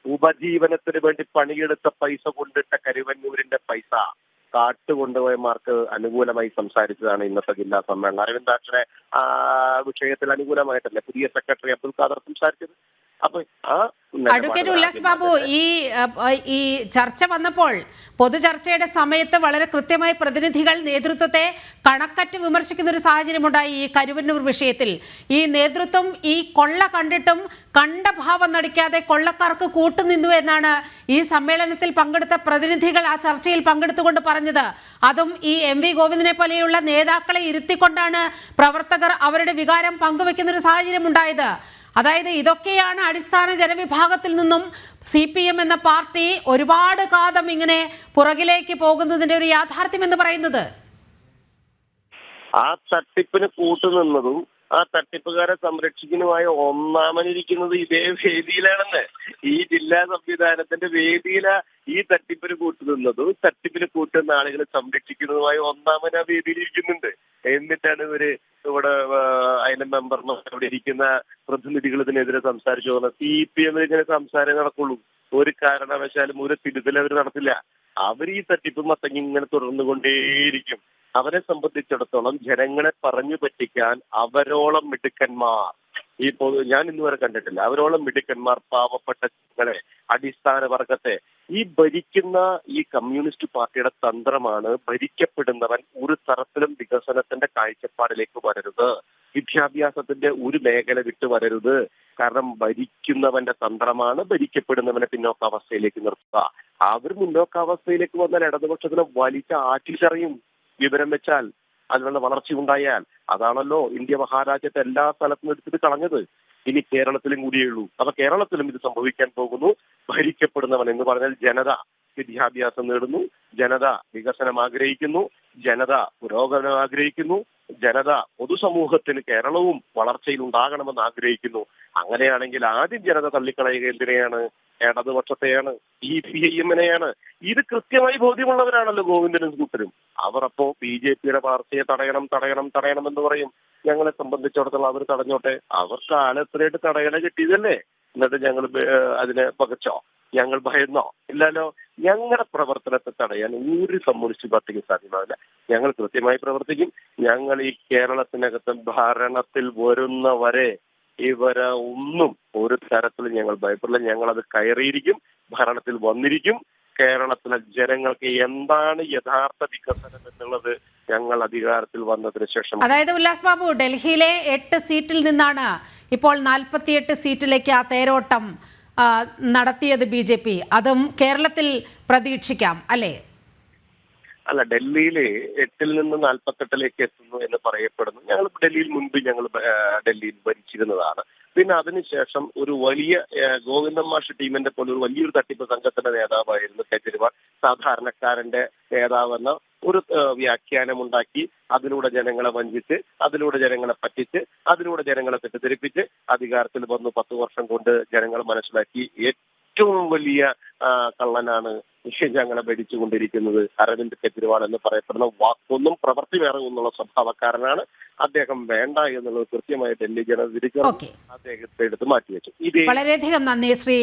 ഉപജീവനത്തിന് വേണ്ടി പണിയെടുത്ത പൈസ കൊണ്ടിട്ട കരുവന്നൂരിന്റെ പൈസ കാട്ടുകൊണ്ടുപോയമാർക്ക് അനുകൂലമായി സംസാരിച്ചതാണ് ഇന്നത്തെ ജില്ലാ സമ്മേളനം. അരവിന്ദാക്ഷനെ വിഷയത്തിൽ അനുകൂലമായിട്ടല്ലേ പുതിയ സെക്രട്ടറി അബ്ദുൽ ഖാദർ സംസാരിച്ചത്? അപ്പൊ അഡ്വക്കേറ്റ് ഉല്ലാസ് ബാബു, ഈ ചർച്ച വന്നപ്പോൾ പൊതുചർച്ചയുടെ സമയത്ത് വളരെ കൃത്യമായി പ്രതിനിധികൾ നേതൃത്വത്തെ കണക്കറ്റ് വിമർശിക്കുന്ന ഒരു സാഹചര്യമുണ്ടായി ഈ കരുവന്നൂർ വിഷയത്തിൽ. ഈ നേതൃത്വം ഈ കൊള്ള കണ്ടിട്ടും കണ്ട ഭാവം നടിക്കാതെ കൊള്ളക്കാർക്ക് കൂട്ടുനിന്നു എന്നാണ് ഈ സമ്മേളനത്തിൽ പങ്കെടുത്ത പ്രതിനിധികൾ ആ ചർച്ചയിൽ പങ്കെടുത്തുകൊണ്ട് പറഞ്ഞത്. അതും ഈ MV ഗോവിന്ദനെ പോലെയുള്ള നേതാക്കളെ ഇരുത്തിക്കൊണ്ടാണ് പ്രവർത്തകർ അവരുടെ വികാരം പങ്കുവെക്കുന്ന ഒരു സാഹചര്യം ഉണ്ടായത്. അതായത് ഇതൊക്കെയാണ് അടിസ്ഥാന ജനവിഭാഗത്തിൽ നിന്നും CPM എന്ന പാർട്ടി ഒരുപാട് കാലം ഇങ്ങനെ പുറകിലേക്ക് പോകുന്നതിന്റെ ഒരു യാഥാർത്ഥ്യം എന്ന് പറയുന്നത്. ആ തട്ടിപ്പിന് കൂട്ടുനിന്നതും ആ തട്ടിപ്പുകാരെ സംരക്ഷിക്കുന്നതുമായ ഒന്നാമനിരിക്കുന്നത് ഇതേ വേദിയിലാണെന്ന്. ഈ ജില്ലാ സംവിധാനത്തിന്റെ വേദിയില ഈ തട്ടിപ്പിന് കൂട്ടുനിന്നതും തട്ടിപ്പിന് കൂട്ടുന്ന ആളുകളെ സംരക്ഷിക്കുന്നതുമായ ഒന്നാമൻ ആ വേദിയിൽ ഇരിക്കുന്നുണ്ട്. എന്നിട്ടാണ് ഇവര് ഇവിടെ അതിന്റെ മെമ്പർമാർ ഇരിക്കുന്ന പ്രതിനിധികൾ ഇതിനെതിരെ സംസാരിച്ചു പോകുന്നത്. CPM ഇങ്ങനെ സംസാരം നടക്കുള്ളൂ. ഒരു കാരണവശാലും ഒരു തിരുത്തൽ അവർ നടത്തില്ല. അവർ ഈ തട്ടിപ്പ് മത്തങ്ങി ഇങ്ങനെ തുടർന്നുകൊണ്ടേയിരിക്കും. അവരെ സംബന്ധിച്ചിടത്തോളം ജനങ്ങളെ പറഞ്ഞു പറ്റിക്കാൻ അവരോളം മിടുക്കന്മാർ ഞാൻ ഇന്ന് വരെ കണ്ടിട്ടില്ല. അവരോളം മിടുക്കന്മാർ പാവപ്പെട്ട ജനങ്ങളെ, അടിസ്ഥാന വർഗത്തെ, ഈ ഭരിക്കുന്ന ഈ കമ്മ്യൂണിസ്റ്റ് പാർട്ടിയുടെ തന്ത്രമാണ് ഭരിക്കപ്പെടുന്നവൻ ഒരു തരത്തിലും വികസനത്തിന്റെ കാഴ്ചപ്പാടിലേക്ക് വരരുത്, വിദ്യാഭ്യാസത്തിന്റെ ഒരു മേഖല വിട്ടു വരരുത്. കാരണം ഭരിക്കുന്നവന്റെ തന്ത്രമാണ് ഭരിക്കപ്പെടുന്നവനെ പിന്നോക്കാവസ്ഥയിലേക്ക് നിർത്തുക. അവർ മുന്നോക്കാവസ്ഥയിലേക്ക് വന്നാൽ ഇടതുപക്ഷത്തിനെ വലിച്ച ആറ്റിച്ചറിയും. വിവരം വെച്ചാൽ അതിനുള്ള വളർച്ച ഉണ്ടായാൽ. അതാണല്ലോ ഇന്ത്യ മഹാരാജ്യത്തെ എല്ലാ സ്ഥലത്തും എടുത്തിട്ട് കളഞ്ഞത്. ഇനി കേരളത്തിലും കൂടിയേ ഉള്ളൂ. അപ്പൊ കേരളത്തിലും ഇത് സംഭവിക്കാൻ പോകുന്നു. ഭരിക്കപ്പെടുന്നവൻ എന്ന് പറഞ്ഞാൽ ജനത വിദ്യാഭ്യാസം നേടുന്നു, ജനത വികസനം ആഗ്രഹിക്കുന്നു, ജനത പുരോഗമനം ആഗ്രഹിക്കുന്നു, ജനത പൊതുസമൂഹത്തിന് കേരളവും വളർച്ചയിൽ ഉണ്ടാകണമെന്ന് ആഗ്രഹിക്കുന്നു. അങ്ങനെയാണെങ്കിൽ ആദ്യം ജനത തള്ളിക്കളയുക എന്തിനെയാണ്? ഇടതുപക്ഷത്തെയാണ്, CPIM-നെയാണ്. ഇത് കൃത്യമായി ബോധ്യമുള്ളവരാണല്ലോ ഗോവിന്ദനും കൂട്ടരും. അവർ അപ്പോ BJPയുടെ പാർട്ടിയെ തടയണം എന്ന് പറയും. ഞങ്ങളെ സംബന്ധിച്ചിടത്തോളം അവർ തടഞ്ഞോട്ടെ. അവർ കാലത്തിനായിട്ട് തടയണ കിട്ടിയതല്ലേ. എന്നിട്ട് ഞങ്ങൾ അതിനെ പകച്ചോ? ഞങ്ങൾ ഭയന്നോ? ഇല്ലല്ലോ. ഞങ്ങളുടെ പ്രവർത്തനത്തെ തടയാൻ ഒരു കമ്മ്യൂണിസ്റ്റ് പാർട്ടിക്ക് സാധ്യമാവില്ല. ഞങ്ങൾ കൃത്യമായി പ്രവർത്തിക്കും. ഞങ്ങൾ ഈ കേരളത്തിനകത്ത് ഭരണത്തിൽ വരുന്നവരെ ഇവരെ ഒന്നും ഒരു തരത്തിലും ഞങ്ങൾ ഭയപ്പെടില്ല. ഞങ്ങളത് കയറിയിരിക്കും, ഭരണത്തിൽ വന്നിരിക്കും. കേരളത്തിലെ ജനങ്ങൾക്ക് എന്താണ് യഥാർത്ഥ വികസനം എന്നുള്ളത് ഞങ്ങൾ അധികാരത്തിൽ വന്നതിന് ശേഷം. അതായത് ഉല്ലാസ് ബാബു, ഡൽഹിയിലെ 8 സീറ്റിൽ നിന്നാണ് ഇപ്പോൾ 48 സീറ്റിലേക്ക് ആ തേരോട്ടം നടത്തിയത് BJP. അതും കേരളത്തിൽ പ്രതീക്ഷിക്കാം അല്ലേ? അല്ല, ഡൽഹിയില് 8-ൽ നിന്ന് 48-ലേക്ക് എത്തുന്നു എന്ന് പറയപ്പെടുന്നു. ഞങ്ങൾ ഡൽഹിയിൽ മുൻപ് ഡൽഹിയിൽ ഭരിച്ചിരുന്നതാണ്. പിന്നെ അതിനുശേഷം ഒരു വലിയ ഗോവിന്ദൻ മാഷ് ടീമിന്റെ പോലെ ഒരു വലിയൊരു തട്ടിപ്പ് സംഘത്തിന്റെ നേതാവായിരുന്നു കെജ്രിവാൾ. സാധാരണക്കാരന്റെ നേതാവെന്ന ഒരു വ്യാഖ്യാനമുണ്ടാക്കി അതിലൂടെ ജനങ്ങളെ വഞ്ചിച്ച്, അതിലൂടെ ജനങ്ങളെ പറ്റിച്ച്, അതിലൂടെ ജനങ്ങളെ തെറ്റിദ്ധരിപ്പിച്ച് അധികാരത്തിൽ വന്നു 10 വർഷം കൊണ്ട് ജനങ്ങൾ മനസ്സിലാക്കി ഏറ്റവും വലിയ കള്ളനാണ് ഞങ്ങളെ ഭരിച്ചുകൊണ്ടിരിക്കുന്നത് അരവിന്ദ് കെജ്രിവാൾ എന്ന് പറയപ്പെടുന്ന വാക്കൊന്നും പ്രവൃത്തി വേറെ എന്നുള്ള സ്വഭാവക്കാരനാണ്. അദ്ദേഹം വേണ്ട എന്നുള്ളത് കൃത്യമായി ഡൽഹി ജനത തിരിച്ചറിഞ്ഞു, അദ്ദേഹത്തെ എടുത്ത് മാറ്റിവെച്ചു. വളരെയധികം നന്ദി Shri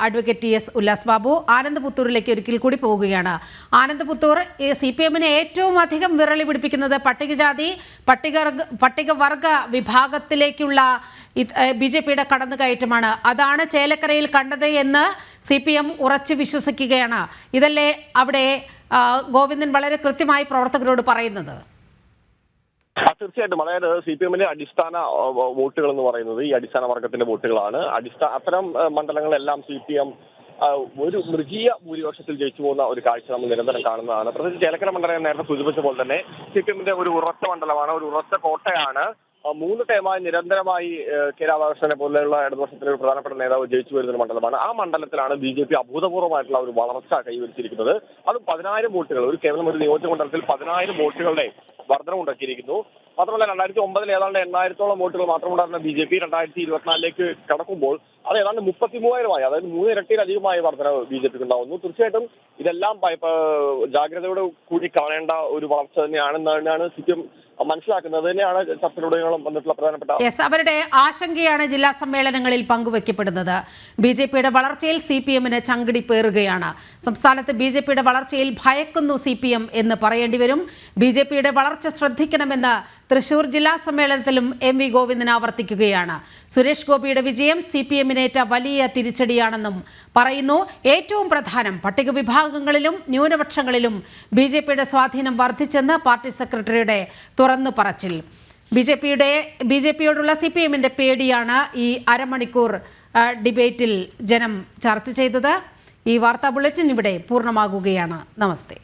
advocate T S Ullas Babu. Anand പുത്തൂരിലേക്ക് ഒരിക്കൽ കൂടി പോവുകയാണ്. ആനന്ദ് പുത്തൂർ, CPM-നെ ഏറ്റവും അധികം വിരളി പിടിപ്പിക്കുന്നത് പട്ടികജാതി പട്ടികവർഗ വിഭാഗത്തിലേക്കുള്ള BJP-യുടെ കടന്നുകയറ്റമാണ്. അതാണ് ചേലക്കരയിൽ കണ്ടത് എന്ന് CPM ഉറച്ചു വിശ്വസിക്കുകയാണ്. ഇതല്ലേ അവിടെ ഗോവിന്ദൻ വളരെ കൃത്യമായി പ്രവർത്തകരോട് പറയുന്നത്? തീർച്ചയായിട്ടും. അതായത് CPM-ന്റെ അടിസ്ഥാന വോട്ടുകൾ എന്ന് പറയുന്നത് ഈ അടിസ്ഥാന വർഗത്തിന്റെ വോട്ടുകളാണ്. അത്തരം മണ്ഡലങ്ങളെല്ലാം CPM ഒരു മൃഗീയ ഭൂരിപക്ഷത്തിൽ ജയിച്ചു പോകുന്ന ഒരു കാഴ്ച നമ്മൾ നിരന്തരം കാണുന്നതാണ്. പ്രത്യേകിച്ച് ചേലക്കര മണ്ഡലം നേരത്തെ സൂചിപ്പിച്ച പോലെ തന്നെ CPM-ന്റെ ഒരു ഉറച്ച മണ്ഡലമാണ്, ഒരു ഉറച്ച കോട്ടയാണ്. 3 ടൈമായി നിരന്തരമായി കെ രാധാകൃഷ്ണനെ പോലെയുള്ള ഇടതുപക്ഷത്തിലെ ഒരു പ്രധാനപ്പെട്ട നേതാവ് ജയിച്ചു വരുന്ന ഒരു മണ്ഡലമാണ്. ആ മണ്ഡലത്തിലാണ് BJP അഭൂതപൂർവ്വമായിട്ടുള്ള ഒരു വളർച്ച കൈവരിച്ചിരിക്കുന്നത്. അതും 10,000 വോട്ടുകൾ, കേവലം ഒരു നിയോജക മണ്ഡലത്തിൽ 10,000 വോട്ടുകളുടെ വർധനമുണ്ടാക്കിയിരിക്കുന്നു. മാത്രമല്ല 2009 ഏതാണ്ട് 8,000-ഓളം വോട്ടുകൾ മാത്രമുണ്ടായിരുന്ന BJP 2024 കടക്കുമ്പോൾ അത് ഏതാണ്ട് 33,000-ആയി, അതായത് 3 ഇരട്ടിയിലധികമായ വർധന BJPക്ക് ഉണ്ടാവുന്നു. തീർച്ചയായിട്ടും ഇതെല്ലാം ജാഗ്രതയോടെ കൂടി കാണേണ്ട ഒരു വളർച്ച തന്നെയാണെന്നാണ് CPM മനസ്സിലാക്കുന്നത്. തന്നെയാണ് ചർച്ചയിലൂടെയോളം വന്നിട്ടുള്ള പ്രധാനപ്പെട്ട അവരുടെ ആശങ്കയാണ് ജില്ലാ സമ്മേളനങ്ങളിൽ പങ്കുവെക്കപ്പെടുന്നത്. BJP-യുടെ വളർച്ചയിൽ CPM-ന് ചങ്കിടി പേറുകയാണ്. സംസ്ഥാനത്ത് BJP-യുടെ വളർച്ചയിൽ ഭയക്കുന്നു CPM എന്ന് പറയേണ്ടി വരും. BJP-യുടെ വളർച്ച ശ്രദ്ധിക്കണമെന്ന് തൃശൂർ ജില്ലാ സമ്മേളനത്തിലും MV ഗോവിന്ദൻ ആവർത്തിക്കുകയാണ്. സുരേഷ് ഗോപിയുടെ വിജയം CPM-നേറ്റ വലിയ തിരിച്ചടിയാണെന്നും പറയുന്നു. ഏറ്റവും പ്രധാനം പട്ടിക വിഭാഗങ്ങളിലും ന്യൂനപക്ഷങ്ങളിലും BJP-യുടെ സ്വാധീനം വർദ്ധിച്ചെന്ന് പാർട്ടി സെക്രട്ടറിയുടെ തുറന്നു പറച്ചിൽ. BJP-യോടുള്ള CPM-ന്റെ പേടിയാണ് ഈ അരമണിക്കൂർ ഡിബേറ്റിൽ ജനം ചർച്ച ചെയ്തത്. ഈ വാർത്താ ബുള്ളറ്റിൻ ഇവിടെ പൂർണ്ണമാകുകയാണ്. നമസ്തേ.